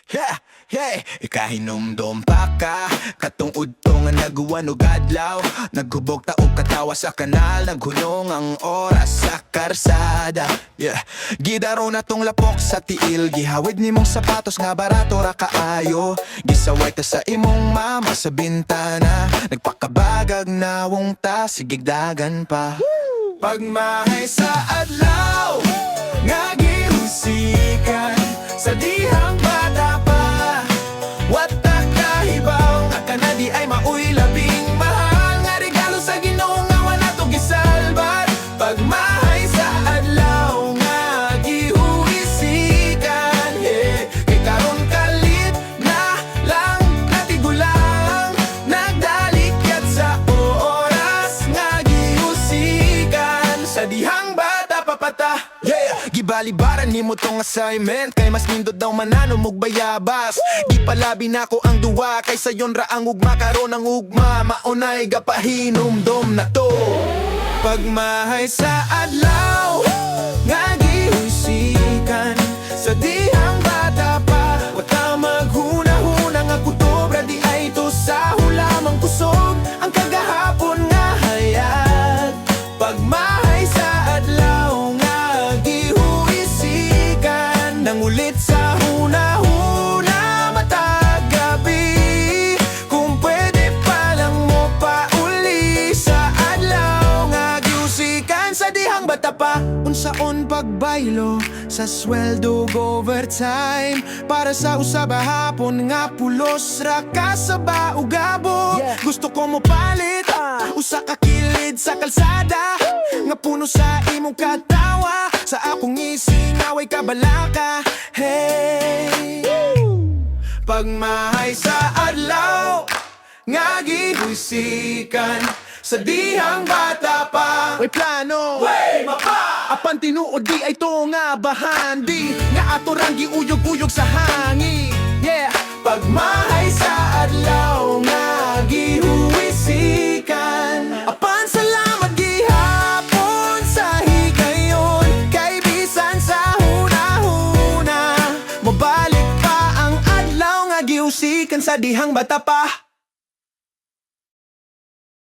Yeah, yeah, ikahinumdum pa ka katungod to nga nagwan og adlaw. Naghubog ta og katawa sa kanal, naghunong ang oras sa karsada. Yeah, gidaro na tong lapok sa tiil, gihawid nimong sapatos nga barato ra kaayo. Gisaway ta sa imong mama sa bintana, nagpakabagag nawong ta sigigdagan pa. Pagmahay sa adlaw nga gihusikan sa dihang bata pa, watak kahibaw nga kanadi ay mauy labing mahal nga regalo sa Ginoo nga wala to gisalbat. Pagmahay sa adlaw nga gihuisikan, yeah. Kay karon kalit na lang natigulang, nagdalikyat sa oras nga gihusikan sa dihang bata papata. Yeah, gibalibaran nimo tong assignment kay mas nindot daw manano mog bayabas. Gipalabi nako ang duwa kay sayon ra ang ugma karon ang ugma maunay gapahinumdom na to. Pagmahay sa adlaw nga gihusikan sa dihang bata pa, wata maghuna-huna nga kutobra di ay to sa hulamang kusog ang kagahapon nga hayag. Pagmahay sa adlaw nga gihuisikan, nangulit sa huna-huna matag gabi. Kung pwede pa lang mo pauli sa adlaw nga gihusikan sa dihang bata pa. Unsaon pagbaylo sa sweldo overtime para sa usaba hapon nga pulos ra ka sa baugabo. Gusto ko mo palit usa ka kilid sa kalsada nga puno sa imong katawa, sa akong isingaway kabalaka. Hey, pagmahay sa adlaw nga gihusikan sa dihang bata pa, way plano, way mapa, apan tinuod di ay to nga bahandi nga ato rang giuyog-uyog sa hangin. Yeah, pagmahay sa adlaw nga gihuisikan, apan salamat gihapon sa higayon kay bisan sa huna-huna mabalik pa ang adlaw nga gihusikan sa dihang bata pa.